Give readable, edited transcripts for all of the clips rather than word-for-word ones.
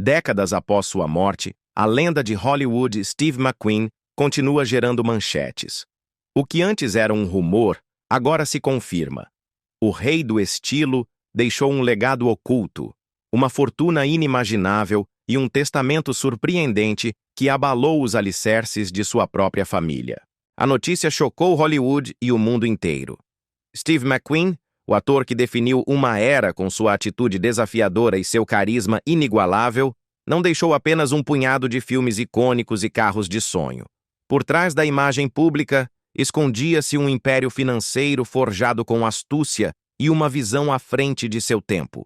Décadas após sua morte, a lenda de Hollywood Steve McQueen continua gerando manchetes. O que antes era um rumor, agora se confirma. O rei do estilo deixou um legado oculto, uma fortuna inimaginável e um testamento surpreendente que abalou os alicerces de sua própria família. A notícia chocou Hollywood e o mundo inteiro. Steve McQueen, o ator que definiu uma era com sua atitude desafiadora e seu carisma inigualável, não deixou apenas um punhado de filmes icônicos e carros de sonho. Por trás da imagem pública, escondia-se um império financeiro forjado com astúcia e uma visão à frente de seu tempo.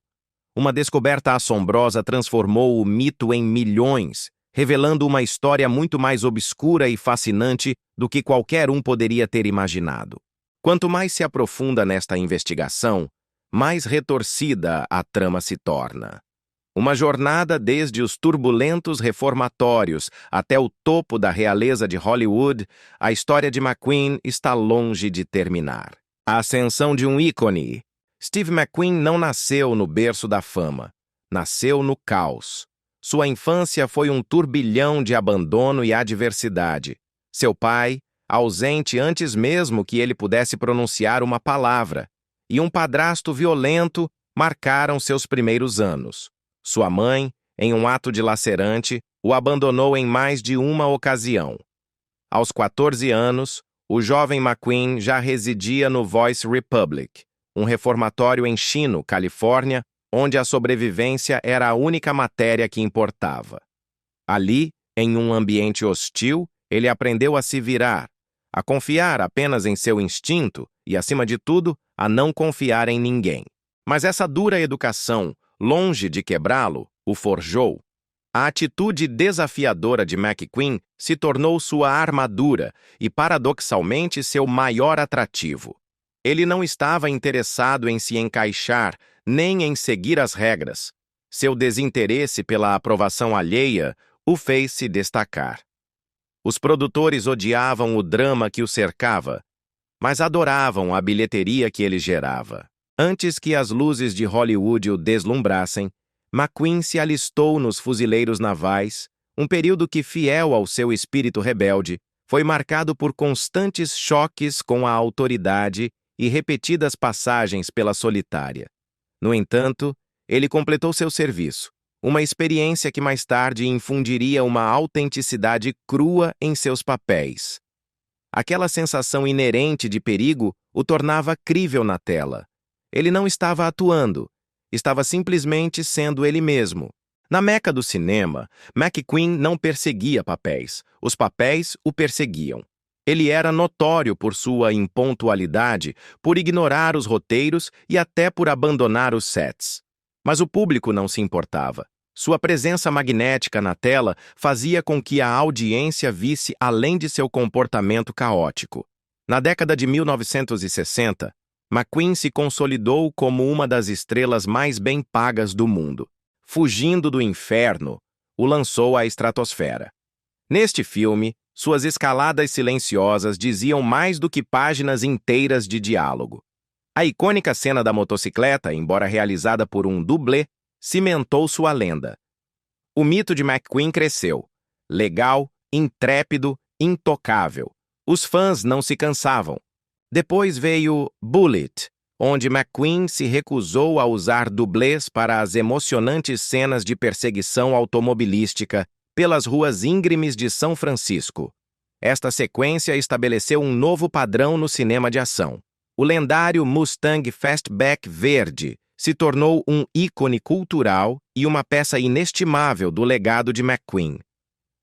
Uma descoberta assombrosa transformou o mito em milhões, revelando uma história muito mais obscura e fascinante do que qualquer um poderia ter imaginado. Quanto mais se aprofunda nesta investigação, mais retorcida a trama se torna. Uma jornada desde os turbulentos reformatórios até o topo da realeza de Hollywood, a história de McQueen está longe de terminar. A ascensão de um ícone. Steve McQueen não nasceu no berço da fama, nasceu no caos. Sua infância foi um turbilhão de abandono e adversidade. Seu pai, ausente antes mesmo que ele pudesse pronunciar uma palavra, e um padrasto violento marcaram seus primeiros anos. Sua mãe, em um ato dilacerante, o abandonou em mais de uma ocasião. Aos 14 anos, o jovem McQueen já residia no Voice Republic, um reformatório em Chino, Califórnia, onde a sobrevivência era a única matéria que importava. Ali, em um ambiente hostil, ele aprendeu a se virar, a confiar apenas em seu instinto e, acima de tudo, a não confiar em ninguém. Mas essa dura educação, longe de quebrá-lo, o forjou. A atitude desafiadora de McQueen se tornou sua armadura e, paradoxalmente, seu maior atrativo. Ele não estava interessado em se encaixar, nem em seguir as regras. Seu desinteresse pela aprovação alheia o fez se destacar. Os produtores odiavam o drama que o cercava, mas adoravam a bilheteria que ele gerava. Antes que as luzes de Hollywood o deslumbrassem, McQueen se alistou nos fuzileiros navais, um período que, fiel ao seu espírito rebelde, foi marcado por constantes choques com a autoridade e repetidas passagens pela solitária. No entanto, ele completou seu serviço, uma experiência que mais tarde infundiria uma autenticidade crua em seus papéis. Aquela sensação inerente de perigo o tornava crível na tela. Ele não estava atuando, estava simplesmente sendo ele mesmo. Na meca do cinema, McQueen não perseguia papéis, os papéis o perseguiam. Ele era notório por sua impontualidade, por ignorar os roteiros e até por abandonar os sets. Mas o público não se importava. Sua presença magnética na tela fazia com que a audiência visse além de seu comportamento caótico. Na década de 1960, McQueen se consolidou como uma das estrelas mais bem pagas do mundo. Fugindo do inferno, o lançou à estratosfera. Neste filme, suas escaladas silenciosas diziam mais do que páginas inteiras de diálogo. A icônica cena da motocicleta, embora realizada por um dublê, cimentou sua lenda. O mito de McQueen cresceu. Legal, intrépido, intocável. Os fãs não se cansavam. Depois veio Bullitt, onde McQueen se recusou a usar dublês para as emocionantes cenas de perseguição automobilística pelas ruas íngremes de São Francisco. Esta sequência estabeleceu um novo padrão no cinema de ação. O lendário Mustang Fastback verde se tornou um ícone cultural e uma peça inestimável do legado de McQueen.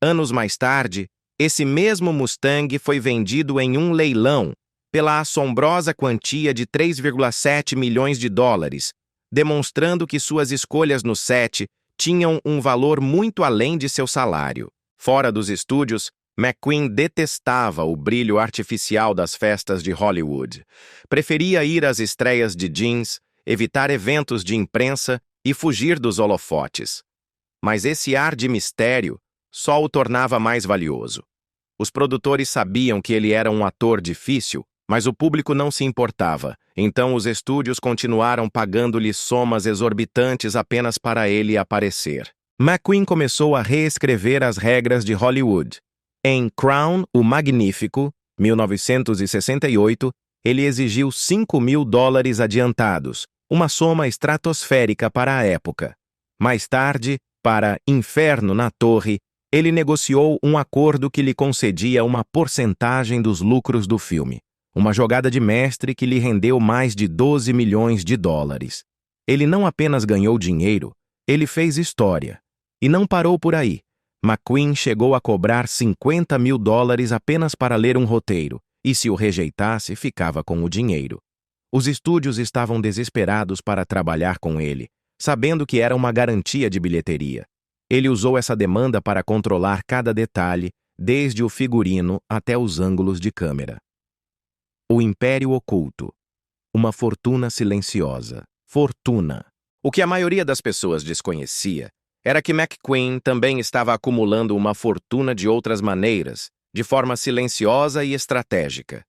Anos mais tarde, esse mesmo Mustang foi vendido em um leilão pela assombrosa quantia de 3,7 milhões de dólares, demonstrando que suas escolhas no set tinham um valor muito além de seu salário. Fora dos estúdios, McQueen detestava o brilho artificial das festas de Hollywood. Preferia ir às estreias de jeans, evitar eventos de imprensa e fugir dos holofotes. Mas esse ar de mistério só o tornava mais valioso. Os produtores sabiam que ele era um ator difícil, mas o público não se importava, então os estúdios continuaram pagando-lhe somas exorbitantes apenas para ele aparecer. McQueen começou a reescrever as regras de Hollywood. Em Crown, o Magnífico, 1968, ele exigiu $5.000 adiantados, uma soma estratosférica para a época. Mais tarde, para Inferno na Torre, ele negociou um acordo que lhe concedia uma porcentagem dos lucros do filme, uma jogada de mestre que lhe rendeu mais de $12 milhões. Ele não apenas ganhou dinheiro, ele fez história. E não parou por aí. McQueen chegou a cobrar $50.000 apenas para ler um roteiro, e se o rejeitasse, ficava com o dinheiro. Os estúdios estavam desesperados para trabalhar com ele, sabendo que era uma garantia de bilheteria. Ele usou essa demanda para controlar cada detalhe, desde o figurino até os ângulos de câmera. O Império Oculto. Uma fortuna silenciosa. Fortuna. O que a maioria das pessoas desconhecia era que McQueen também estava acumulando uma fortuna de outras maneiras, de forma silenciosa e estratégica.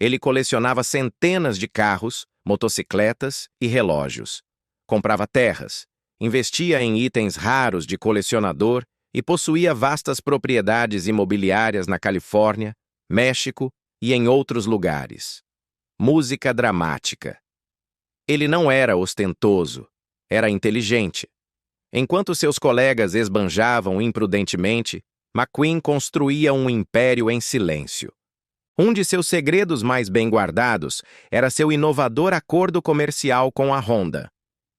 Ele colecionava centenas de carros, motocicletas e relógios. Comprava terras, investia em itens raros de colecionador e possuía vastas propriedades imobiliárias na Califórnia, México e em outros lugares. Música dramática. Ele não era ostentoso, era inteligente. Enquanto seus colegas esbanjavam imprudentemente, McQueen construía um império em silêncio. Um de seus segredos mais bem guardados era seu inovador acordo comercial com a Honda.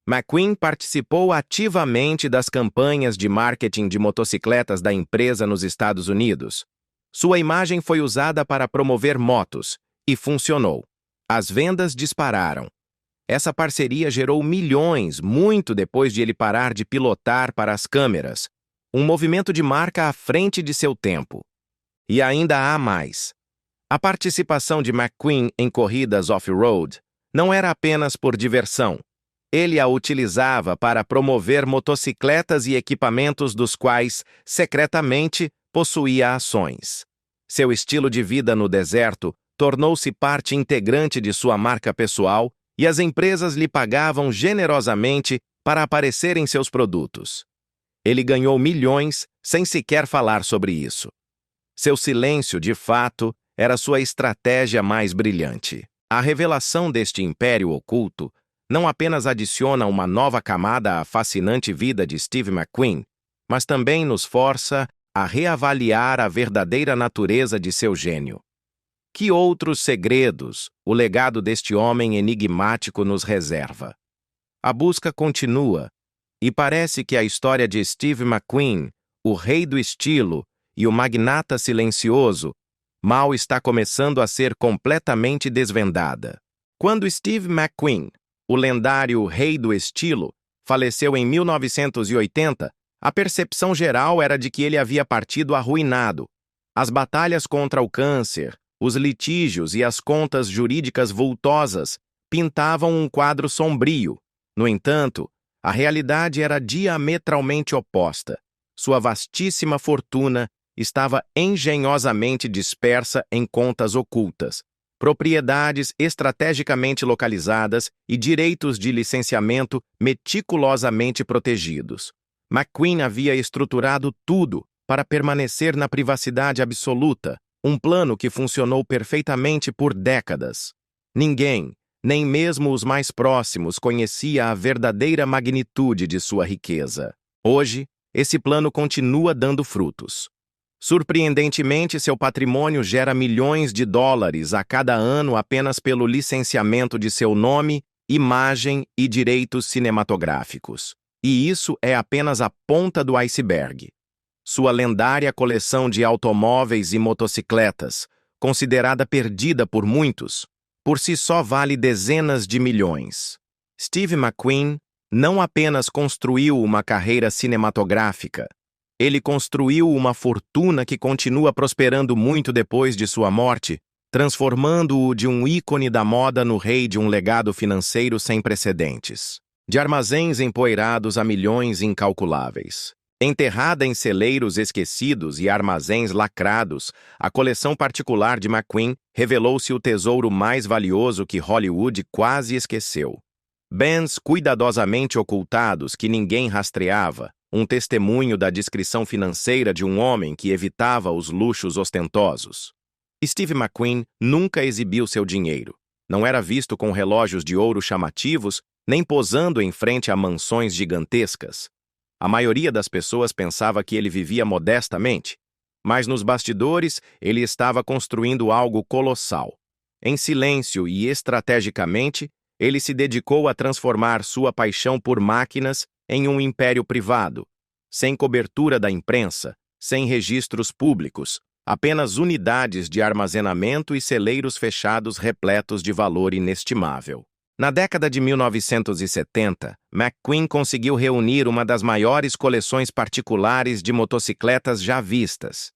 McQueen participou ativamente das campanhas de marketing de motocicletas da empresa nos Estados Unidos. Sua imagem foi usada para promover motos, e funcionou. As vendas dispararam. Essa parceria gerou milhões muito depois de ele parar de pilotar para as câmeras, um movimento de marca à frente de seu tempo. E ainda há mais. A participação de McQueen em corridas off-road não era apenas por diversão. Ele a utilizava para promover motocicletas e equipamentos dos quais, secretamente, possuía ações. Seu estilo de vida no deserto tornou-se parte integrante de sua marca pessoal e as empresas lhe pagavam generosamente para aparecer em seus produtos. Ele ganhou milhões sem sequer falar sobre isso. Seu silêncio, de fato, era sua estratégia mais brilhante. A revelação deste império oculto não apenas adiciona uma nova camada à fascinante vida de Steve McQueen, mas também nos força a reavaliar a verdadeira natureza de seu gênio. Que outros segredos o legado deste homem enigmático nos reserva? A busca continua, e parece que a história de Steve McQueen, o rei do estilo e o magnata silencioso, mal está começando a ser completamente desvendada. Quando Steve McQueen, o lendário rei do estilo, faleceu em 1980, a percepção geral era de que ele havia partido arruinado. As batalhas contra o câncer, os litígios e as contas jurídicas vultosas pintavam um quadro sombrio. No entanto, a realidade era diametralmente oposta. Sua vastíssima fortuna estava engenhosamente dispersa em contas ocultas, propriedades estrategicamente localizadas e direitos de licenciamento meticulosamente protegidos. McQueen havia estruturado tudo para permanecer na privacidade absoluta, um plano que funcionou perfeitamente por décadas. Ninguém, nem mesmo os mais próximos, conhecia a verdadeira magnitude de sua riqueza. Hoje, esse plano continua dando frutos. Surpreendentemente, seu patrimônio gera milhões de dólares a cada ano apenas pelo licenciamento de seu nome, imagem e direitos cinematográficos. E isso é apenas a ponta do iceberg. Sua lendária coleção de automóveis e motocicletas, considerada perdida por muitos, por si só vale dezenas de milhões. Steve McQueen não apenas construiu uma carreira cinematográfica, ele construiu uma fortuna que continua prosperando muito depois de sua morte, transformando-o de um ícone da moda no rei de um legado financeiro sem precedentes. De armazéns empoeirados a milhões incalculáveis. Enterrada em celeiros esquecidos e armazéns lacrados, a coleção particular de McQueen revelou-se o tesouro mais valioso que Hollywood quase esqueceu. Bens cuidadosamente ocultados que ninguém rastreava, um testemunho da discrição financeira de um homem que evitava os luxos ostentosos. Steve McQueen nunca exibiu seu dinheiro. Não era visto com relógios de ouro chamativos, nem posando em frente a mansões gigantescas. A maioria das pessoas pensava que ele vivia modestamente, mas nos bastidores ele estava construindo algo colossal. Em silêncio e estrategicamente, ele se dedicou a transformar sua paixão por máquinas em um império privado, sem cobertura da imprensa, sem registros públicos, apenas unidades de armazenamento e celeiros fechados repletos de valor inestimável. Na década de 1970, McQueen conseguiu reunir uma das maiores coleções particulares de motocicletas já vistas.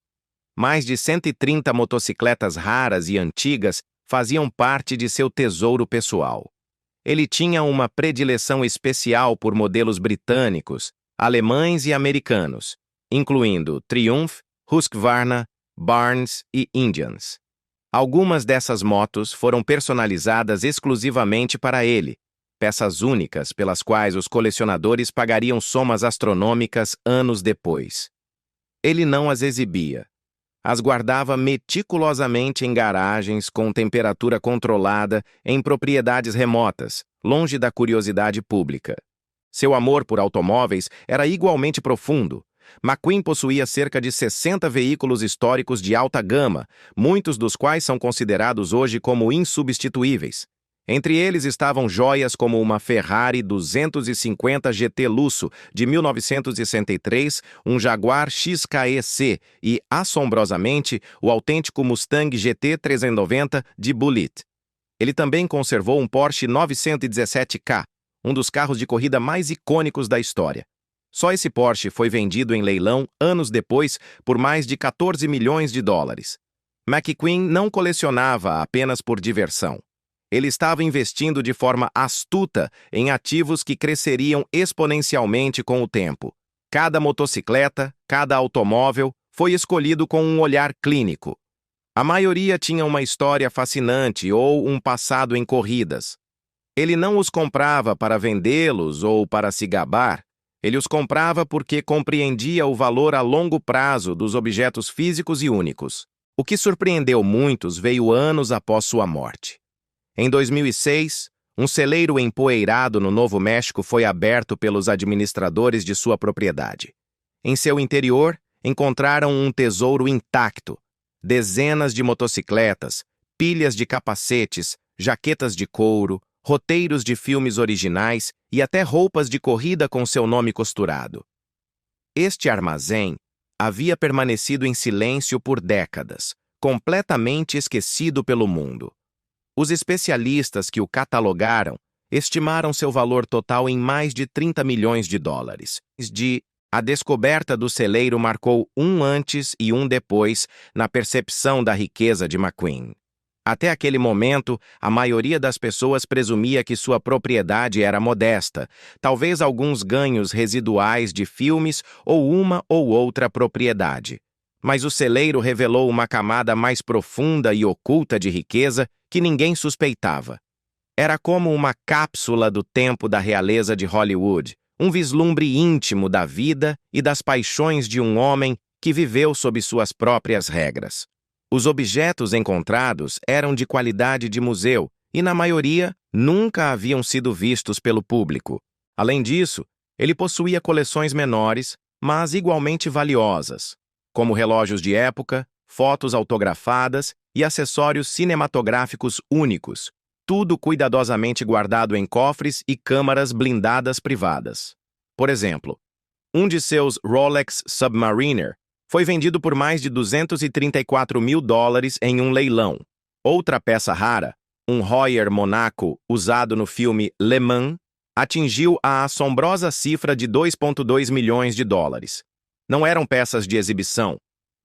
Mais de 130 motocicletas raras e antigas faziam parte de seu tesouro pessoal. Ele tinha uma predileção especial por modelos britânicos, alemães e americanos, incluindo Triumph, Husqvarna, Barnes e Indians. Algumas dessas motos foram personalizadas exclusivamente para ele, peças únicas pelas quais os colecionadores pagariam somas astronômicas anos depois. Ele não as exibia. As guardava meticulosamente em garagens com temperatura controlada em propriedades remotas, longe da curiosidade pública. Seu amor por automóveis era igualmente profundo. McQueen possuía cerca de 60 veículos históricos de alta gama, muitos dos quais são considerados hoje como insubstituíveis. Entre eles estavam joias como uma Ferrari 250 GT Lusso de 1963, um Jaguar XKEC e, assombrosamente, o autêntico Mustang GT 390 de Bullitt. Ele também conservou um Porsche 917K, um dos carros de corrida mais icônicos da história. Só esse Porsche foi vendido em leilão anos depois por mais de 14 milhões de dólares. McQueen não colecionava apenas por diversão. Ele estava investindo de forma astuta em ativos que cresceriam exponencialmente com o tempo. Cada motocicleta, cada automóvel foi escolhido com um olhar clínico. A maioria tinha uma história fascinante ou um passado em corridas. Ele não os comprava para vendê-los ou para se gabar. Ele os comprava porque compreendia o valor a longo prazo dos objetos físicos e únicos. O que surpreendeu muitos veio anos após sua morte. Em 2006, um celeiro empoeirado no Novo México foi aberto pelos administradores de sua propriedade. Em seu interior, encontraram um tesouro intacto: dezenas de motocicletas, pilhas de capacetes, jaquetas de couro, roteiros de filmes originais e até roupas de corrida com seu nome costurado. Este armazém havia permanecido em silêncio por décadas, completamente esquecido pelo mundo. Os especialistas que o catalogaram estimaram seu valor total em mais de 30 milhões de dólares. A descoberta do celeiro marcou um antes e um depois na percepção da riqueza de McQueen. Até aquele momento, a maioria das pessoas presumia que sua propriedade era modesta, talvez alguns ganhos residuais de filmes ou uma ou outra propriedade. Mas o celeiro revelou uma camada mais profunda e oculta de riqueza que ninguém suspeitava. Era como uma cápsula do tempo da realeza de Hollywood, um vislumbre íntimo da vida e das paixões de um homem que viveu sob suas próprias regras. Os objetos encontrados eram de qualidade de museu e, na maioria, nunca haviam sido vistos pelo público. Além disso, ele possuía coleções menores, mas igualmente valiosas, como relógios de época, fotos autografadas e acessórios cinematográficos únicos, tudo cuidadosamente guardado em cofres e câmaras blindadas privadas. Por exemplo, um de seus Rolex Submariner foi vendido por mais de 234 mil dólares em um leilão. Outra peça rara, um Heuer Monaco usado no filme Le Mans, atingiu a assombrosa cifra de 2,2 milhões de dólares. Não eram peças de exibição.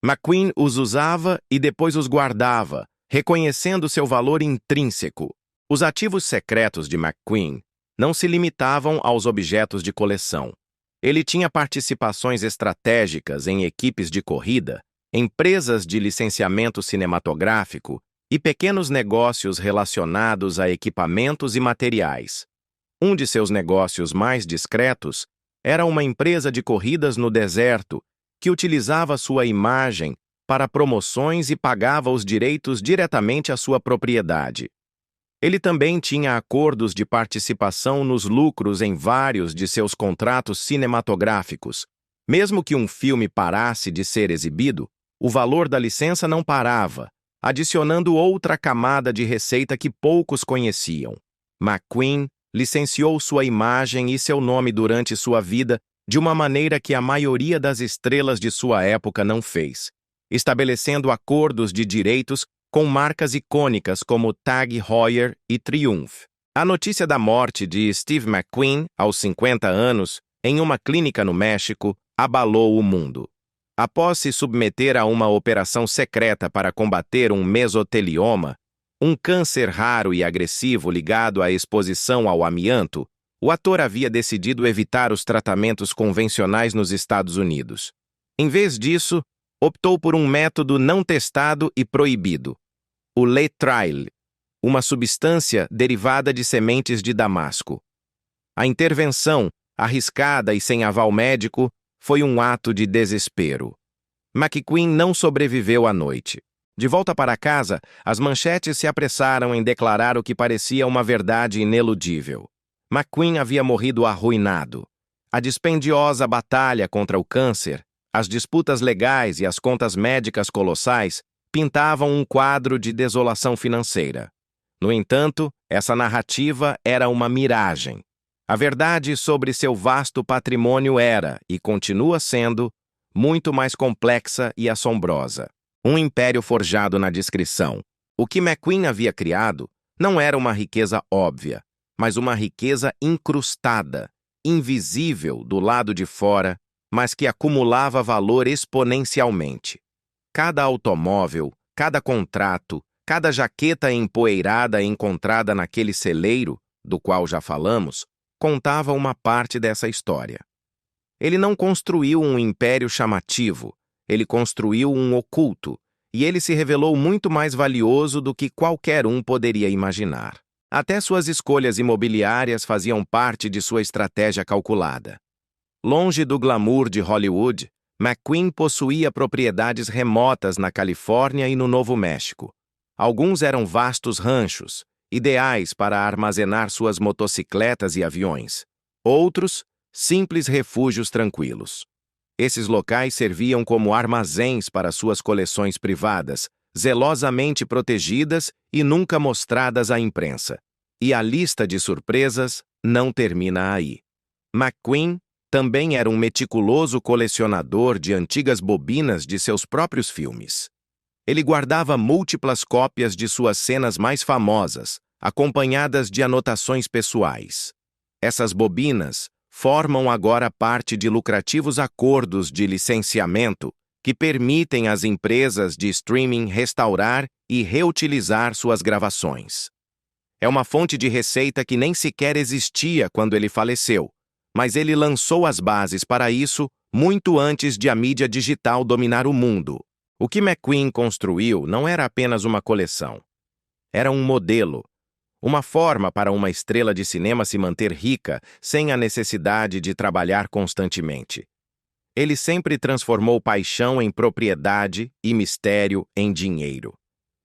McQueen os usava e depois os guardava, reconhecendo seu valor intrínseco. Os ativos secretos de McQueen não se limitavam aos objetos de coleção. Ele tinha participações estratégicas em equipes de corrida, empresas de licenciamento cinematográfico e pequenos negócios relacionados a equipamentos e materiais. Um de seus negócios mais discretos Era uma empresa de corridas no deserto que utilizava sua imagem para promoções e pagava os direitos diretamente à sua propriedade. Ele também tinha acordos de participação nos lucros em vários de seus contratos cinematográficos. Mesmo que um filme parasse de ser exibido, o valor da licença não parava, adicionando outra camada de receita que poucos conheciam. McQueen licenciou sua imagem e seu nome durante sua vida de uma maneira que a maioria das estrelas de sua época não fez, estabelecendo acordos de direitos com marcas icônicas como Tag Heuer e Triumph. A notícia da morte de Steve McQueen, aos 50 anos, em uma clínica no México, abalou o mundo. Após se submeter a uma operação secreta para combater um mesotelioma, um câncer raro e agressivo ligado à exposição ao amianto, o ator havia decidido evitar os tratamentos convencionais nos Estados Unidos. Em vez disso, optou por um método não testado e proibido, o Letrayl, uma substância derivada de sementes de damasco. A intervenção, arriscada e sem aval médico, foi um ato de desespero. McQueen não sobreviveu à noite. De volta para casa, as manchetes se apressaram em declarar o que parecia uma verdade ineludível. McQueen havia morrido arruinado. A dispendiosa batalha contra o câncer, as disputas legais e as contas médicas colossais pintavam um quadro de desolação financeira. No entanto, essa narrativa era uma miragem. A verdade sobre seu vasto patrimônio era, e continua sendo, muito mais complexa e assombrosa. Um império forjado na discrição. O que McQueen havia criado não era uma riqueza óbvia, mas uma riqueza incrustada, invisível do lado de fora, mas que acumulava valor exponencialmente. Cada automóvel, cada contrato, cada jaqueta empoeirada encontrada naquele celeiro, do qual já falamos, contava uma parte dessa história. Ele não construiu um império chamativo, ele construiu um oculto, e ele se revelou muito mais valioso do que qualquer um poderia imaginar. Até suas escolhas imobiliárias faziam parte de sua estratégia calculada. Longe do glamour de Hollywood, McQueen possuía propriedades remotas na Califórnia e no Novo México. Alguns eram vastos ranchos, ideais para armazenar suas motocicletas e aviões. Outros, simples refúgios tranquilos. Esses locais serviam como armazéns para suas coleções privadas, zelosamente protegidas e nunca mostradas à imprensa. E a lista de surpresas não termina aí. McQueen também era um meticuloso colecionador de antigas bobinas de seus próprios filmes. Ele guardava múltiplas cópias de suas cenas mais famosas, acompanhadas de anotações pessoais. Essas bobinas formam agora parte de lucrativos acordos de licenciamento que permitem às empresas de streaming restaurar e reutilizar suas gravações. É uma fonte de receita que nem sequer existia quando ele faleceu, mas ele lançou as bases para isso muito antes de a mídia digital dominar o mundo. O que McQueen construiu não era apenas uma coleção. Era um modelo, uma forma para uma estrela de cinema se manter rica sem a necessidade de trabalhar constantemente. Ele sempre transformou paixão em propriedade e mistério em dinheiro.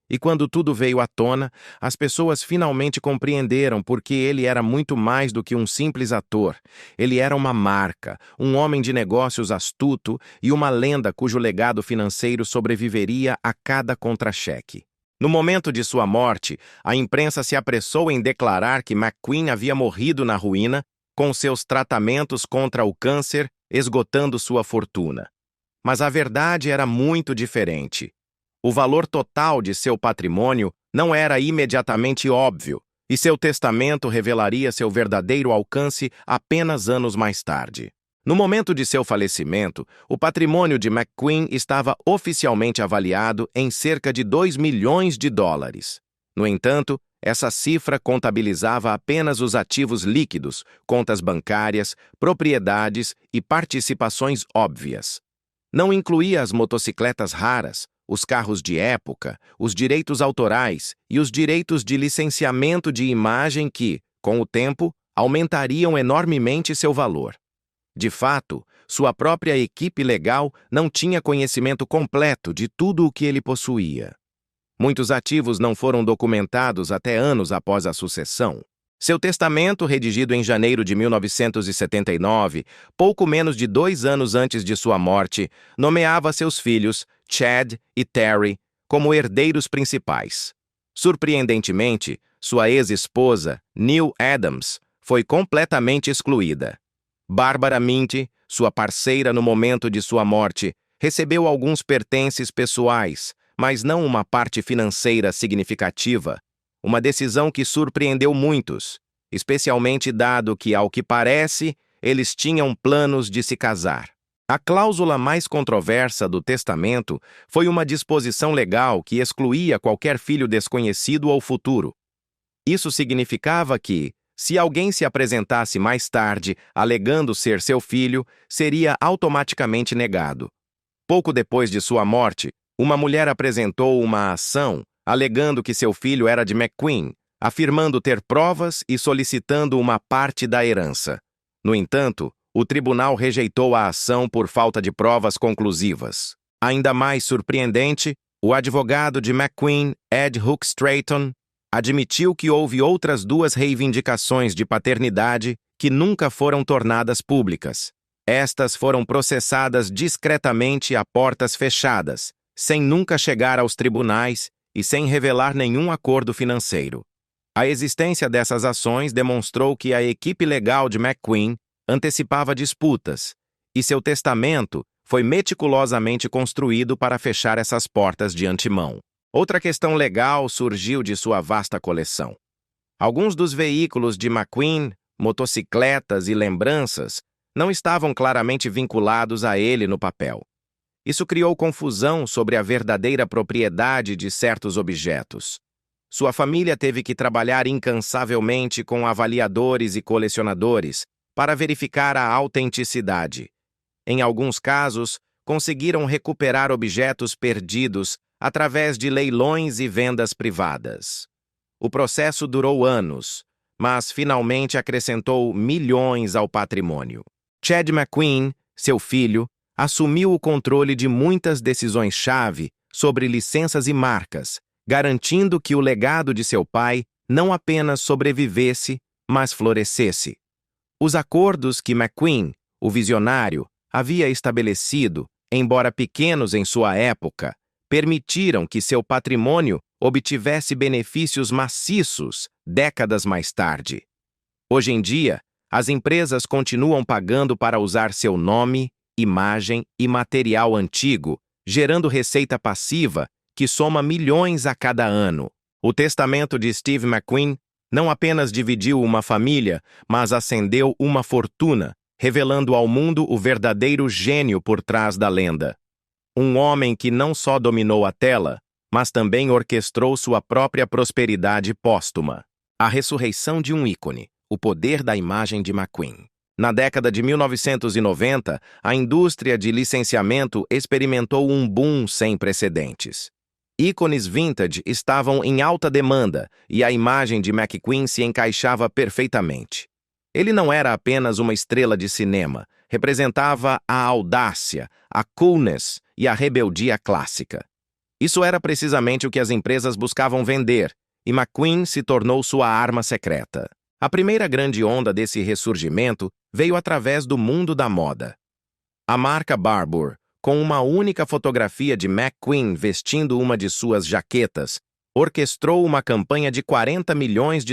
E quando tudo veio à tona, as pessoas finalmente compreenderam porque ele era muito mais do que um simples ator. Ele era uma marca, um homem de negócios astuto e uma lenda cujo legado financeiro sobreviveria a cada contra-cheque. No momento de sua morte, a imprensa se apressou em declarar que McQueen havia morrido na ruína, com seus tratamentos contra o câncer esgotando sua fortuna. Mas a verdade era muito diferente. O valor total de seu patrimônio não era imediatamente óbvio, e seu testamento revelaria seu verdadeiro alcance apenas anos mais tarde. No momento de seu falecimento, o patrimônio de McQueen estava oficialmente avaliado em cerca de 2 milhões de dólares. No entanto, essa cifra contabilizava apenas os ativos líquidos, contas bancárias, propriedades e participações óbvias. Não incluía as motocicletas raras, os carros de época, os direitos autorais e os direitos de licenciamento de imagem que, com o tempo, aumentariam enormemente seu valor. De fato, sua própria equipe legal não tinha conhecimento completo de tudo o que ele possuía. Muitos ativos não foram documentados até anos após a sucessão. Seu testamento, redigido em janeiro de 1979, pouco menos de 2 anos antes de sua morte, nomeava seus filhos, Chad e Terry, como herdeiros principais. Surpreendentemente, sua ex-esposa, Neil Adams, foi completamente excluída. Barbara Minty, sua parceira no momento de sua morte, recebeu alguns pertences pessoais, mas não uma parte financeira significativa, uma decisão que surpreendeu muitos, especialmente dado que, ao que parece, eles tinham planos de se casar. A cláusula mais controversa do testamento foi uma disposição legal que excluía qualquer filho desconhecido ou futuro. Isso significava que, se alguém se apresentasse mais tarde alegando ser seu filho, seria automaticamente negado. Pouco depois de sua morte, uma mulher apresentou uma ação alegando que seu filho era de McQueen, afirmando ter provas e solicitando uma parte da herança. No entanto, o tribunal rejeitou a ação por falta de provas conclusivas. Ainda mais surpreendente, o advogado de McQueen, Ed Hook-Strachan, admitiu que houve outras 2 reivindicações de paternidade que nunca foram tornadas públicas. Estas foram processadas discretamente a portas fechadas, sem nunca chegar aos tribunais e sem revelar nenhum acordo financeiro. A existência dessas ações demonstrou que a equipe legal de McQueen antecipava disputas, e seu testamento foi meticulosamente construído para fechar essas portas de antemão. Outra questão legal surgiu de sua vasta coleção. Alguns dos veículos de McQueen, motocicletas e lembranças, não estavam claramente vinculados a ele no papel. Isso criou confusão sobre a verdadeira propriedade de certos objetos. Sua família teve que trabalhar incansavelmente com avaliadores e colecionadores para verificar a autenticidade. Em alguns casos, conseguiram recuperar objetos perdidos através de leilões e vendas privadas. O processo durou anos, mas finalmente acrescentou milhões ao patrimônio. Chad McQueen, seu filho, assumiu o controle de muitas decisões-chave sobre licenças e marcas, garantindo que o legado de seu pai não apenas sobrevivesse, mas florescesse. Os acordos que McQueen, o visionário, havia estabelecido, embora pequenos em sua época, permitiram que seu patrimônio obtivesse benefícios maciços décadas mais tarde. Hoje em dia, as empresas continuam pagando para usar seu nome, imagem e material antigo, gerando receita passiva que soma milhões a cada ano. O testamento de Steve McQueen não apenas dividiu uma família, mas acendeu uma fortuna, revelando ao mundo o verdadeiro gênio por trás da lenda. Um homem que não só dominou a tela, mas também orquestrou sua própria prosperidade póstuma. A ressurreição de um ícone, o poder da imagem de McQueen. Na década de 1990, a indústria de licenciamento experimentou um boom sem precedentes. Ícones vintage estavam em alta demanda e a imagem de McQueen se encaixava perfeitamente. Ele não era apenas uma estrela de cinema, representava a audácia, a coolness e a rebeldia clássica. Isso era precisamente o que as empresas buscavam vender, e McQueen se tornou sua arma secreta. A primeira grande onda desse ressurgimento veio através do mundo da moda. A marca Barbour, com uma única fotografia de McQueen vestindo uma de suas jaquetas, orquestrou uma campanha de $40 milhões.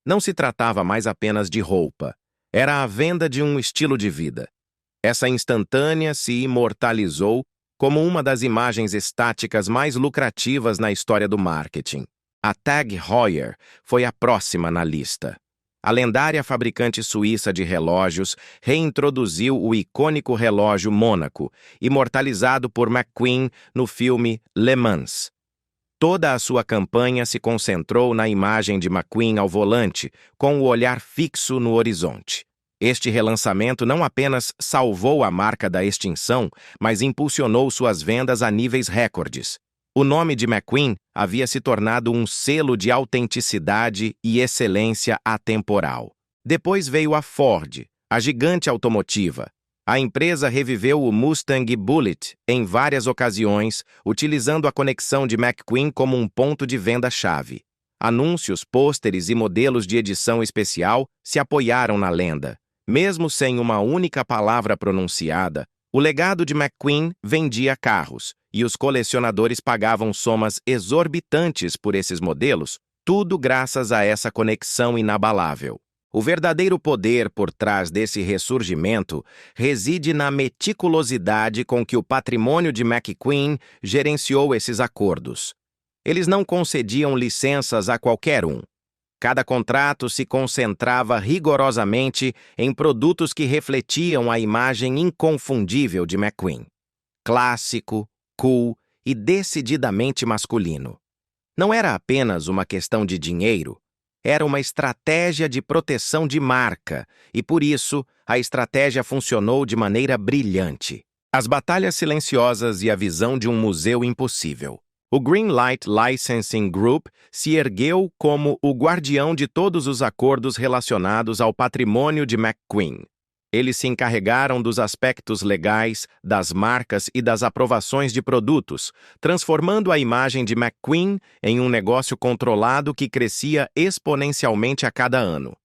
Não se tratava mais apenas de roupa, era a venda de um estilo de vida. Essa instantânea se imortalizou como uma das imagens estáticas mais lucrativas na história do marketing. A Tag Heuer foi a próxima na lista. A lendária fabricante suíça de relógios reintroduziu o icônico relógio Mônaco, imortalizado por McQueen no filme Le Mans. Toda a sua campanha se concentrou na imagem de McQueen ao volante, com o olhar fixo no horizonte. Este relançamento não apenas salvou a marca da extinção, mas impulsionou suas vendas a níveis recordes. O nome de McQueen havia se tornado um selo de autenticidade e excelência atemporal. Depois veio a Ford, A gigante automotiva. A empresa reviveu o Mustang Bullitt em várias ocasiões, utilizando a conexão de McQueen como um ponto de venda-chave. Anúncios, pôsteres e modelos de edição especial se apoiaram na lenda. Mesmo sem uma única palavra pronunciada, o legado de McQueen vendia carros, e os colecionadores pagavam somas exorbitantes por esses modelos, tudo graças a essa conexão inabalável. O verdadeiro poder por trás desse ressurgimento reside na meticulosidade com que o patrimônio de McQueen gerenciou esses acordos. Eles não concediam licenças a qualquer um. Cada contrato se concentrava rigorosamente em produtos que refletiam a imagem inconfundível de McQueen. Clássico, cool e decididamente masculino. Não era apenas uma questão de dinheiro, era uma estratégia de proteção de marca, e por isso a estratégia funcionou de maneira brilhante. As batalhas silenciosas e a visão de um museu impossível. O Greenlight Licensing Group se ergueu como o guardião de todos os acordos relacionados ao patrimônio de McQueen. Eles se encarregaram dos aspectos legais, das marcas e das aprovações de produtos, transformando a imagem de McQueen em um negócio controlado que crescia exponencialmente a cada ano.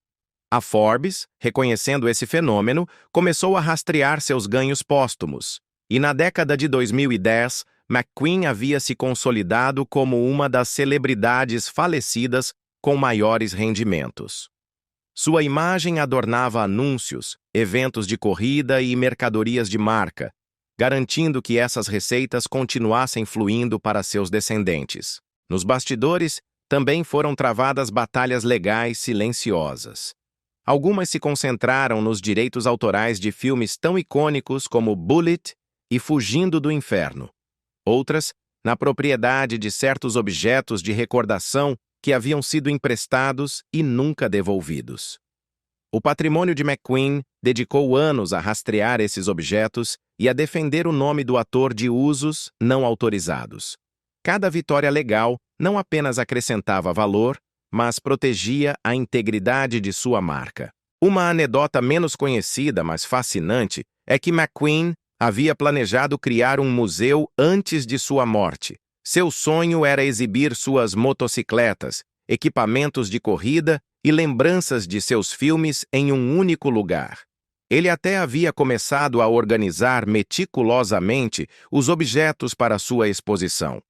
A Forbes, reconhecendo esse fenômeno, começou a rastrear seus ganhos póstumos, e na década de 2010, McQueen havia se consolidado como uma das celebridades falecidas com maiores rendimentos. Sua imagem adornava anúncios, eventos de corrida e mercadorias de marca, garantindo que essas receitas continuassem fluindo para seus descendentes. Nos bastidores, também foram travadas batalhas legais silenciosas. Algumas se concentraram nos direitos autorais de filmes tão icônicos como Bullitt e Fugindo do Inferno. Outras, na propriedade de certos objetos de recordação que haviam sido emprestados e nunca devolvidos. O patrimônio de McQueen dedicou anos a rastrear esses objetos e a defender o nome do ator de usos não autorizados. Cada vitória legal não apenas acrescentava valor, mas protegia a integridade de sua marca. Uma anedota menos conhecida, mas fascinante, é que McQueen havia planejado criar um museu antes de sua morte. Seu sonho era exibir suas motocicletas, equipamentos de corrida e lembranças de seus filmes em um único lugar. Ele até havia começado a organizar meticulosamente os objetos para sua exposição.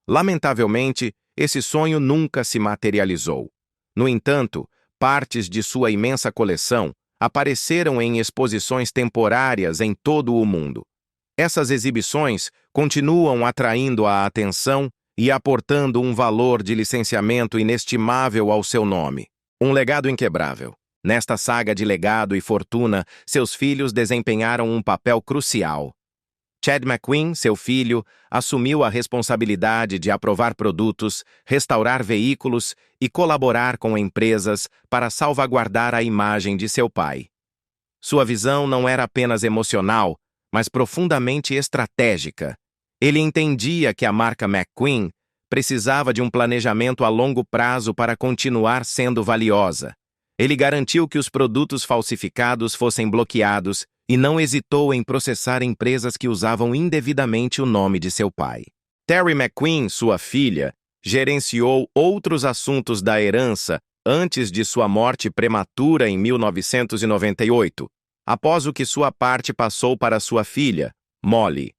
Lamentavelmente, esse sonho nunca se materializou. No entanto, partes de sua imensa coleção apareceram em exposições temporárias em todo o mundo. Essas exibições continuam atraindo a atenção e aportando um valor de licenciamento inestimável ao seu nome. Um legado inquebrável. Nesta saga de legado e fortuna, seus filhos desempenharam um papel crucial. Chad McQueen, seu filho, assumiu a responsabilidade de aprovar produtos, restaurar veículos e colaborar com empresas para salvaguardar a imagem de seu pai. Sua visão não era apenas emocional, mas profundamente estratégica. Ele entendia que a marca McQueen precisava de um planejamento a longo prazo para continuar sendo valiosa. Ele garantiu que os produtos falsificados fossem bloqueados e não hesitou em processar empresas que usavam indevidamente o nome de seu pai. Terry McQueen, sua filha, gerenciou outros assuntos da herança antes de sua morte prematura em 1998, após o que sua parte passou para sua filha, Molly.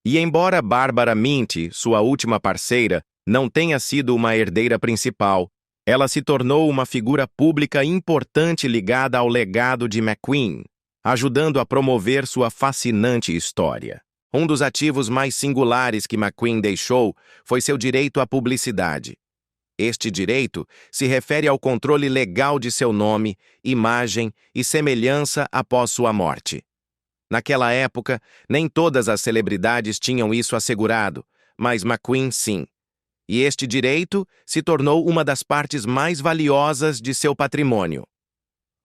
E embora Barbara Minty, sua última parceira, não tenha sido uma herdeira principal, ela se tornou uma figura pública importante ligada ao legado de McQueen, ajudando a promover sua fascinante história. Um dos ativos mais singulares que McQueen deixou foi seu direito à publicidade. Este direito se refere ao controle legal de seu nome, imagem e semelhança após sua morte. Naquela época, nem todas as celebridades tinham isso assegurado, mas McQueen sim. E este direito se tornou uma das partes mais valiosas de seu patrimônio.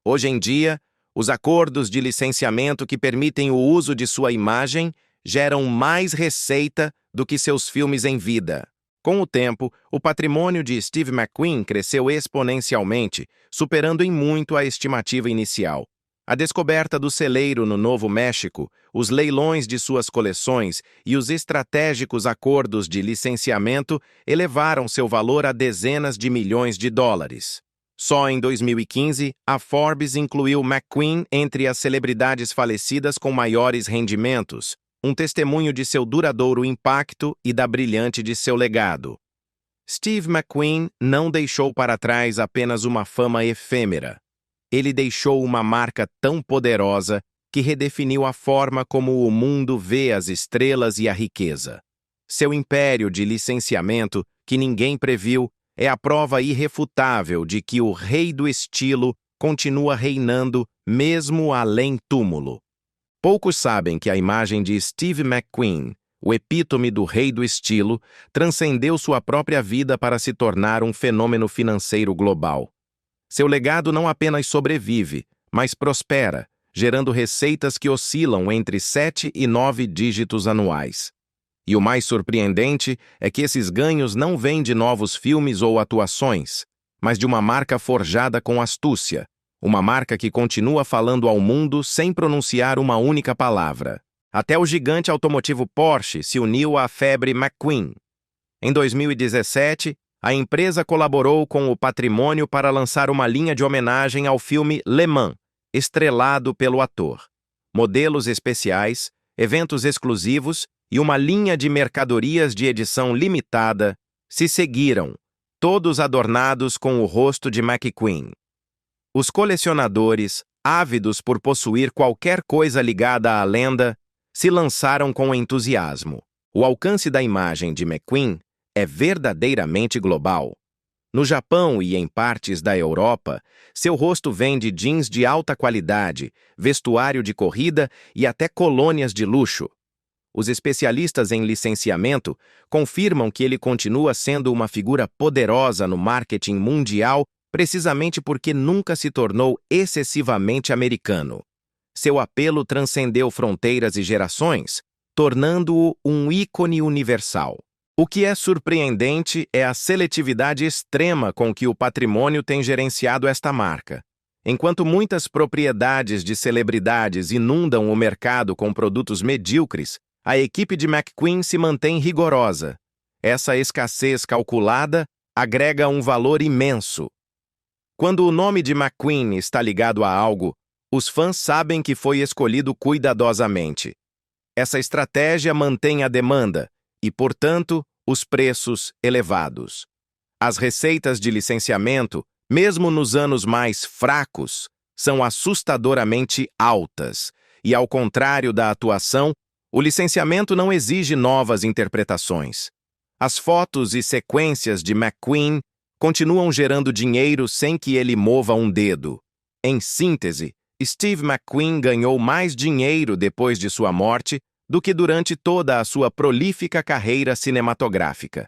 Hoje em dia, os acordos de licenciamento que permitem o uso de sua imagem geram mais receita do que seus filmes em vida. Com o tempo, o patrimônio de Steve McQueen cresceu exponencialmente, superando em muito a estimativa inicial. A descoberta do celeiro no Novo México, os leilões de suas coleções e os estratégicos acordos de licenciamento elevaram seu valor a dezenas de milhões de dólares. Só em 2015, a Forbes incluiu McQueen entre as celebridades falecidas com maiores rendimentos, um testemunho de seu duradouro impacto e da brilhante de seu legado. Steve McQueen não deixou para trás apenas uma fama efêmera. Ele deixou uma marca tão poderosa que redefiniu a forma como o mundo vê as estrelas e a riqueza. Seu império de licenciamento, que ninguém previu, é a prova irrefutável de que o rei do estilo continua reinando mesmo além túmulo. Poucos sabem que a imagem de Steve McQueen, o epítome do rei do estilo, transcendeu sua própria vida para se tornar um fenômeno financeiro global. Seu legado não apenas sobrevive, mas prospera, gerando receitas que oscilam entre 7 e 9 dígitos anuais. E o mais surpreendente é que esses ganhos não vêm de novos filmes ou atuações, mas de uma marca forjada com astúcia, uma marca que continua falando ao mundo sem pronunciar uma única palavra. Até o gigante automotivo Porsche se uniu à febre McQueen. Em 2017, a empresa colaborou com o Patrimônio para lançar uma linha de homenagem ao filme Le Mans, estrelado pelo ator. Modelos especiais, eventos exclusivos e uma linha de mercadorias de edição limitada se seguiram, todos adornados com o rosto de McQueen. Os colecionadores, ávidos por possuir qualquer coisa ligada à lenda, se lançaram com entusiasmo. O alcance da imagem de McQueen é verdadeiramente global. No Japão e em partes da Europa, seu rosto vende jeans de alta qualidade, vestuário de corrida e até colônias de luxo. Os especialistas em licenciamento confirmam que ele continua sendo uma figura poderosa no marketing mundial precisamente porque nunca se tornou excessivamente americano. Seu apelo transcendeu fronteiras e gerações, tornando-o um ícone universal. O que é surpreendente é a seletividade extrema com que o patrimônio tem gerenciado esta marca. Enquanto muitas propriedades de celebridades inundam o mercado com produtos medíocres, a equipe de McQueen se mantém rigorosa. Essa escassez calculada agrega um valor imenso. Quando o nome de McQueen está ligado a algo, os fãs sabem que foi escolhido cuidadosamente. Essa estratégia mantém a demanda e, portanto, os preços elevados. As receitas de licenciamento, mesmo nos anos mais fracos, são assustadoramente altas, e, ao contrário da atuação, o licenciamento não exige novas interpretações. As fotos e sequências de McQueen continuam gerando dinheiro sem que ele mova um dedo. Em síntese, Steve McQueen ganhou mais dinheiro depois de sua morte do que durante toda a sua prolífica carreira cinematográfica.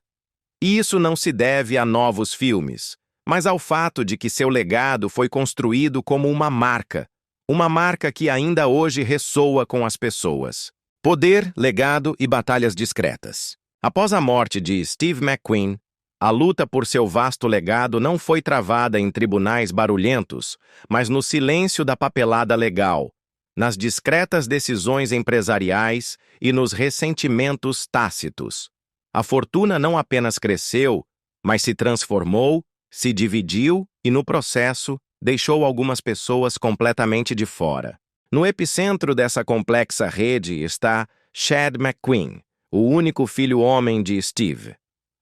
E isso não se deve a novos filmes, mas ao fato de que seu legado foi construído como uma marca que ainda hoje ressoa com as pessoas. Poder, legado e batalhas discretas. Após a morte de Steve McQueen, a luta por seu vasto legado não foi travada em tribunais barulhentos, mas no silêncio da papelada legal, nas discretas decisões empresariais e nos ressentimentos tácitos. A fortuna não apenas cresceu, mas se transformou, se dividiu e, no processo, deixou algumas pessoas completamente de fora. No epicentro dessa complexa rede está Chad McQueen, o único filho homem de Steve.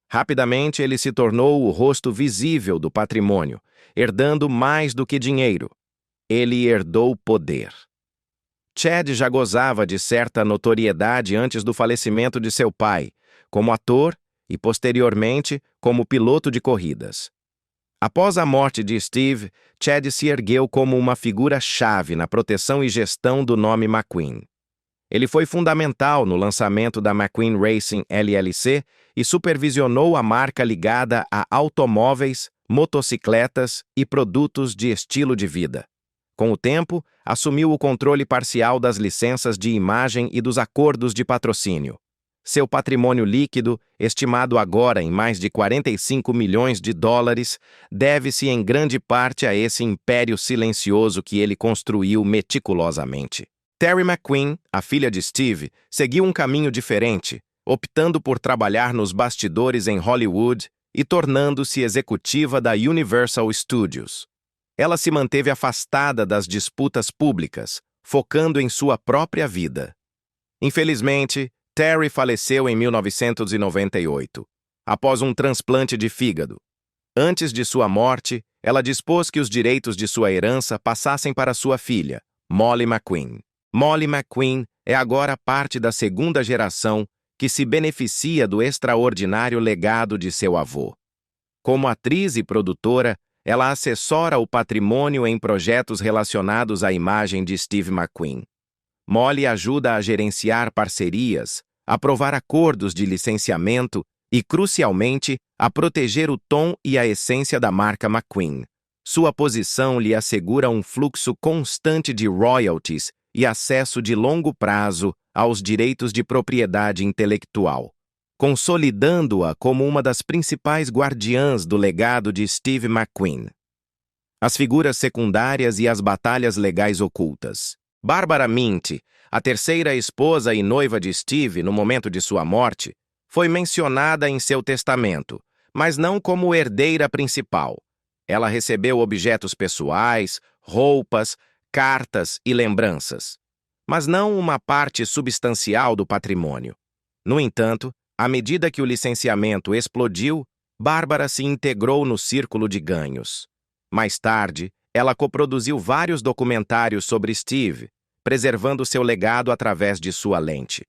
Rapidamente, ele se tornou o rosto visível do patrimônio, herdando mais do que dinheiro. Ele herdou poder. Chad já gozava de certa notoriedade antes do falecimento de seu pai, como ator e, posteriormente, como piloto de corridas. Após a morte de Steve, Chad se ergueu como uma figura-chave na proteção e gestão do nome McQueen. Ele foi fundamental no lançamento da McQueen Racing LLC e supervisionou a marca ligada a automóveis, motocicletas e produtos de estilo de vida. Com o tempo, assumiu o controle parcial das licenças de imagem e dos acordos de patrocínio. Seu patrimônio líquido, estimado agora em mais de 45 milhões de dólares, deve-se em grande parte a esse império silencioso que ele construiu meticulosamente. Terry McQueen, a filha de Steve, seguiu um caminho diferente, optando por trabalhar nos bastidores em Hollywood e tornando-se executiva da Universal Studios. Ela se manteve afastada das disputas públicas, focando em sua própria vida. Infelizmente, Terry faleceu em 1998, após um transplante de fígado. Antes de sua morte, ela dispôs que os direitos de sua herança passassem para sua filha, Molly McQueen. Molly McQueen é agora parte da segunda geração que se beneficia do extraordinário legado de seu avô. Como atriz e produtora, ela assessora o patrimônio em projetos relacionados à imagem de Steve McQueen. Molly ajuda a gerenciar parcerias, aprovar acordos de licenciamento e, crucialmente, a proteger o tom e a essência da marca McQueen. Sua posição lhe assegura um fluxo constante de royalties e acesso de longo prazo aos direitos de propriedade intelectual, consolidando-a como uma das principais guardiãs do legado de Steve McQueen. As figuras secundárias e as batalhas legais ocultas. Barbara Mint, a terceira esposa e noiva de Steve no momento de sua morte, foi mencionada em seu testamento, mas não como herdeira principal. Ela recebeu objetos pessoais, roupas, cartas e lembranças, mas não uma parte substancial do patrimônio. No entanto, à medida que o licenciamento explodiu, Bárbara se integrou no círculo de ganhos. Mais tarde, ela coproduziu vários documentários sobre Steve, preservando seu legado através de sua lente.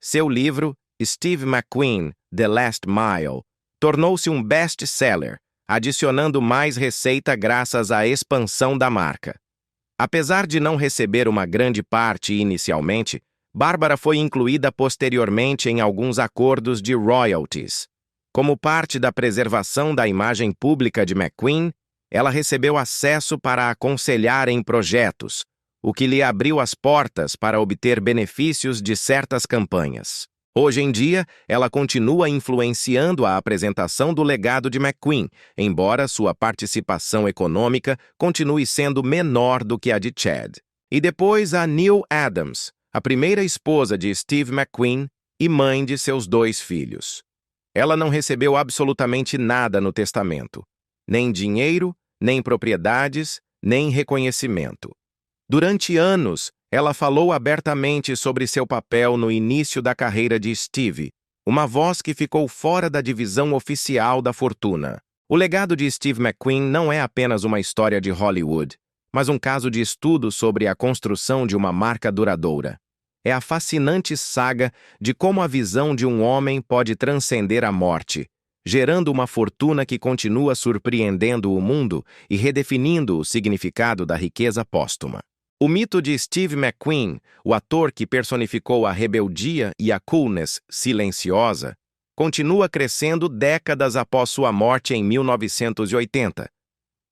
Seu livro, Steve McQueen, The Last Mile, tornou-se um best-seller, adicionando mais receita graças à expansão da marca. Apesar de não receber uma grande parte inicialmente, Bárbara foi incluída posteriormente em alguns acordos de royalties. Como parte da preservação da imagem pública de McQueen, ela recebeu acesso para aconselhar em projetos, o que lhe abriu as portas para obter benefícios de certas campanhas. Hoje em dia, ela continua influenciando a apresentação do legado de McQueen, embora sua participação econômica continue sendo menor do que a de Chad. E depois a Neil Adams, a primeira esposa de Steve McQueen e mãe de seus 2 filhos. Ela não recebeu absolutamente nada no testamento, nem dinheiro, nem propriedades, nem reconhecimento. Durante anos, ela falou abertamente sobre seu papel no início da carreira de Steve, uma voz que ficou fora da divisão oficial da fortuna. O legado de Steve McQueen não é apenas uma história de Hollywood, mas um caso de estudo sobre a construção de uma marca duradoura. É a fascinante saga de como a visão de um homem pode transcender a morte, gerando uma fortuna que continua surpreendendo o mundo e redefinindo o significado da riqueza póstuma. O mito de Steve McQueen, o ator que personificou a rebeldia e a coolness silenciosa, continua crescendo décadas após sua morte em 1980.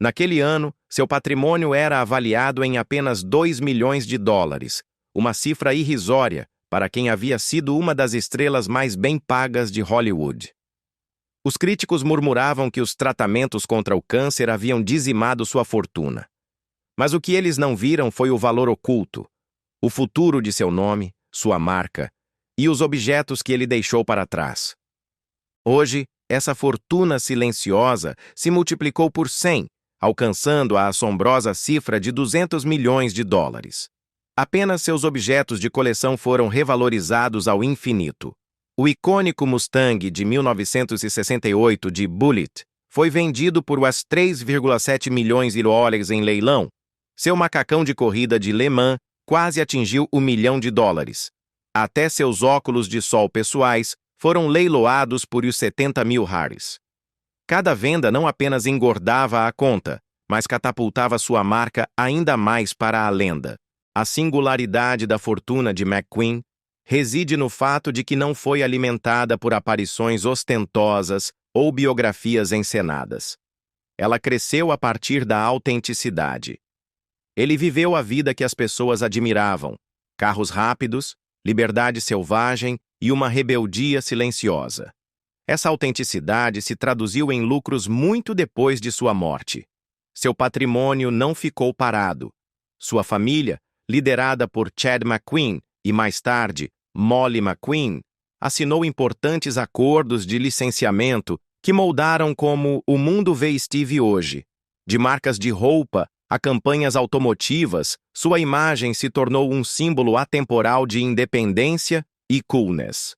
Naquele ano, seu patrimônio era avaliado em apenas 2 milhões de dólares, uma cifra irrisória para quem havia sido uma das estrelas mais bem pagas de Hollywood. Os críticos murmuravam que os tratamentos contra o câncer haviam dizimado sua fortuna. Mas o que eles não viram foi o valor oculto, o futuro de seu nome, sua marca e os objetos que ele deixou para trás. Hoje, essa fortuna silenciosa se multiplicou por 100, alcançando a assombrosa cifra de 200 milhões de dólares. Apenas seus objetos de coleção foram revalorizados ao infinito. O icônico Mustang de 1968 de Bullitt foi vendido por US 3,7 milhões de dólares em leilão. Seu macacão de corrida de Le Mans quase atingiu $1 milhão. Até seus óculos de sol pessoais foram leiloados por US 70 mil reais. Cada venda não apenas engordava a conta, mas catapultava sua marca ainda mais para a lenda. A singularidade da fortuna de McQueen reside no fato de que não foi alimentada por aparições ostentosas ou biografias encenadas. Ela cresceu a partir da autenticidade. Ele viveu a vida que as pessoas admiravam: carros rápidos, liberdade selvagem e uma rebeldia silenciosa. Essa autenticidade se traduziu em lucros muito depois de sua morte. Seu patrimônio não ficou parado. Sua família, liderada por Chad McQueen e mais tarde Molly McQueen, assinou importantes acordos de licenciamento que moldaram como o mundo vê Steve hoje. De marcas de roupa a campanhas automotivas, sua imagem se tornou um símbolo atemporal de independência e coolness.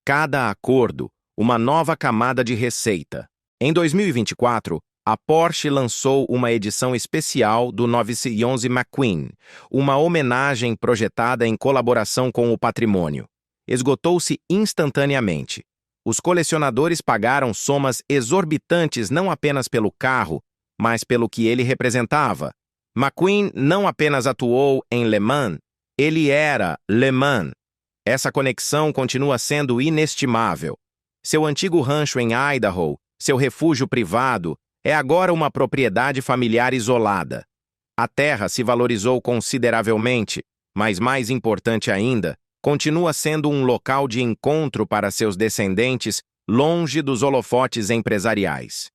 Cada acordo, uma nova camada de receita. Em 2024, a Porsche lançou uma edição especial do 911 McQueen, uma homenagem projetada em colaboração com o patrimônio. Esgotou-se instantaneamente. Os colecionadores pagaram somas exorbitantes não apenas pelo carro, mas pelo que ele representava. McQueen não apenas atuou em Le Mans, ele era Le Mans. Essa conexão continua sendo inestimável. Seu antigo rancho em Idaho, seu refúgio privado, é agora uma propriedade familiar isolada. A terra se valorizou consideravelmente, mas mais importante ainda, continua sendo um local de encontro para seus descendentes, longe dos holofotes empresariais.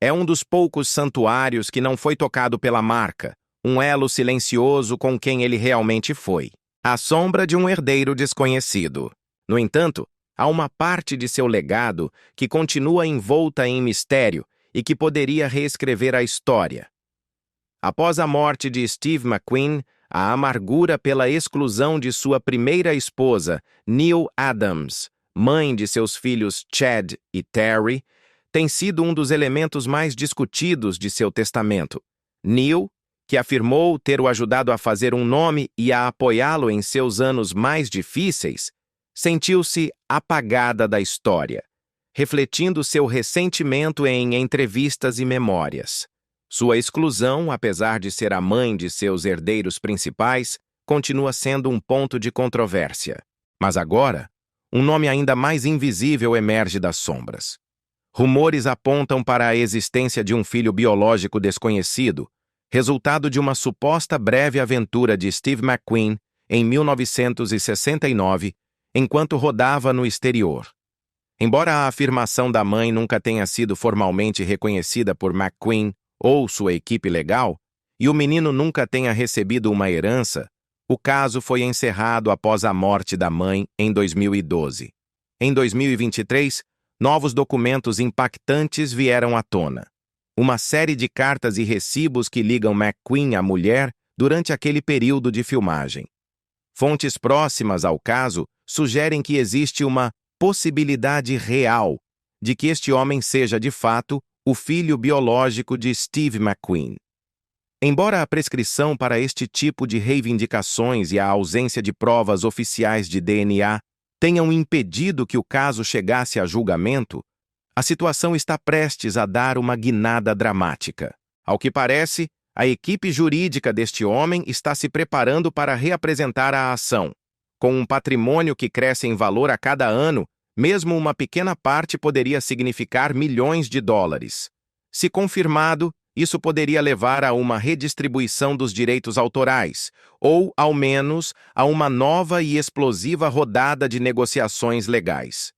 É um dos poucos santuários que não foi tocado pela marca, um elo silencioso com quem ele realmente foi, à sombra de um herdeiro desconhecido. No entanto, há uma parte de seu legado que continua envolta em mistério e que poderia reescrever a história. Após a morte de Steve McQueen, a amargura pela exclusão de sua primeira esposa, Neil Adams, mãe de seus filhos Chad e Terry, tem sido um dos elementos mais discutidos de seu testamento. Neil, que afirmou ter o ajudado a fazer um nome e a apoiá-lo em seus anos mais difíceis, sentiu-se apagada da história, refletindo seu ressentimento em entrevistas e memórias. Sua exclusão, apesar de ser a mãe de seus herdeiros principais, continua sendo um ponto de controvérsia. Mas agora, um nome ainda mais invisível emerge das sombras. Rumores apontam para a existência de um filho biológico desconhecido, resultado de uma suposta breve aventura de Steve McQueen em 1969, enquanto rodava no exterior. Embora a afirmação da mãe nunca tenha sido formalmente reconhecida por McQueen ou sua equipe legal, e o menino nunca tenha recebido uma herança, o caso foi encerrado após a morte da mãe em 2012. Em 2023, novos documentos impactantes vieram à tona. Uma série de cartas e recibos que ligam McQueen à mulher durante aquele período de filmagem. Fontes próximas ao caso sugerem que existe uma possibilidade real de que este homem seja, de fato, o filho biológico de Steve McQueen. Embora a prescrição para este tipo de reivindicações e a ausência de provas oficiais de DNA tenham impedido que o caso chegasse a julgamento, a situação está prestes a dar uma guinada dramática. Ao que parece, a equipe jurídica deste homem está se preparando para reapresentar a ação. Com um patrimônio que cresce em valor a cada ano, mesmo uma pequena parte poderia significar milhões de dólares. Se confirmado, isso poderia levar a uma redistribuição dos direitos autorais, ou, ao menos, a uma nova e explosiva rodada de negociações legais.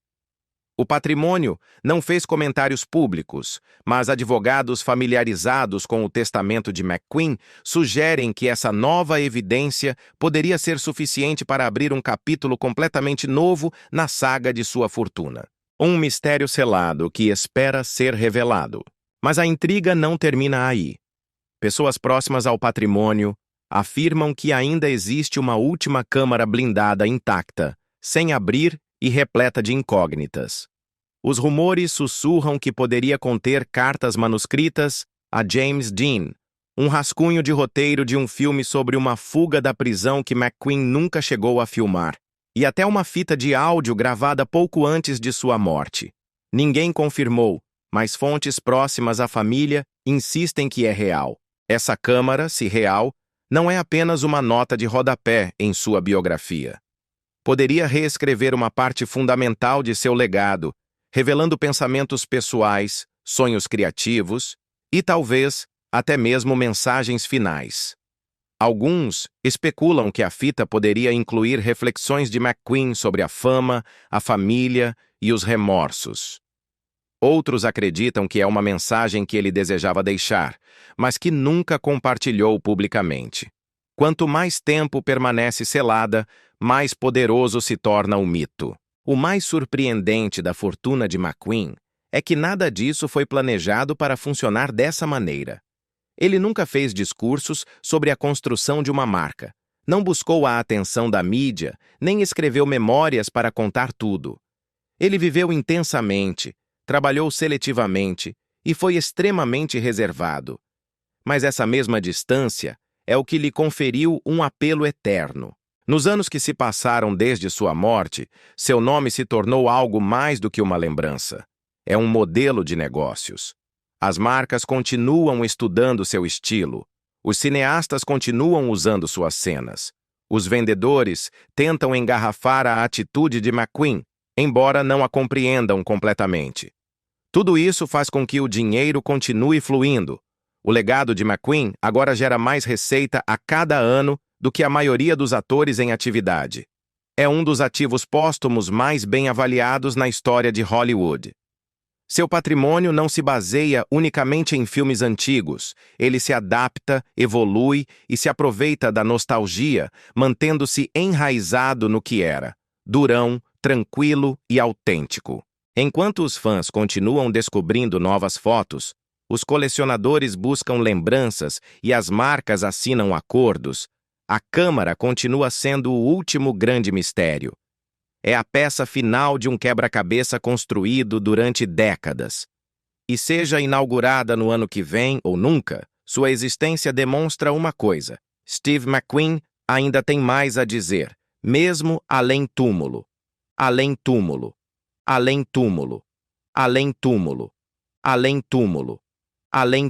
O patrimônio não fez comentários públicos, mas advogados familiarizados com o testamento de McQueen sugerem que essa nova evidência poderia ser suficiente para abrir um capítulo completamente novo na saga de sua fortuna. Um mistério selado que espera ser revelado. Mas a intriga não termina aí. Pessoas próximas ao patrimônio afirmam que ainda existe uma última câmara blindada intacta, sem abrir e repleta de incógnitas. Os rumores sussurram que poderia conter cartas manuscritas a James Dean, um rascunho de roteiro de um filme sobre uma fuga da prisão que McQueen nunca chegou a filmar, e até uma fita de áudio gravada pouco antes de sua morte. Ninguém confirmou, mas fontes próximas à família insistem que é real. Essa câmara, se real, não é apenas uma nota de rodapé em sua biografia. Poderia reescrever uma parte fundamental de seu legado, revelando pensamentos pessoais, sonhos criativos e, talvez, até mesmo mensagens finais. Alguns especulam que a fita poderia incluir reflexões de McQueen sobre a fama, a família e os remorsos. Outros acreditam que é uma mensagem que ele desejava deixar, mas que nunca compartilhou publicamente. Quanto mais tempo permanece selada, mais poderoso se torna o mito. O mais surpreendente da fortuna de McQueen é que nada disso foi planejado para funcionar dessa maneira. Ele nunca fez discursos sobre a construção de uma marca, não buscou a atenção da mídia, nem escreveu memórias para contar tudo. Ele viveu intensamente, trabalhou seletivamente e foi extremamente reservado. Mas essa mesma distância é o que lhe conferiu um apelo eterno. Nos anos que se passaram desde sua morte, seu nome se tornou algo mais do que uma lembrança. É um modelo de negócios. As marcas continuam estudando seu estilo. Os cineastas continuam usando suas cenas. Os vendedores tentam engarrafar a atitude de McQueen, embora não a compreendam completamente. Tudo isso faz com que o dinheiro continue fluindo. O legado de McQueen agora gera mais receita a cada ano do que a maioria dos atores em atividade. É um dos ativos póstumos mais bem avaliados na história de Hollywood. Seu patrimônio não se baseia unicamente em filmes antigos. Ele se adapta, evolui e se aproveita da nostalgia, mantendo-se enraizado no que era, durão, tranquilo e autêntico. Enquanto os fãs continuam descobrindo novas fotos, os colecionadores buscam lembranças e as marcas assinam acordos, a câmara continua sendo o último grande mistério. É a peça final de um quebra-cabeça construído durante décadas. E seja inaugurada no ano que vem ou nunca, sua existência demonstra uma coisa: Steve McQueen ainda tem mais a dizer, mesmo além túmulo. Além túmulo. Além túmulo. Além túmulo. Além túmulo. Além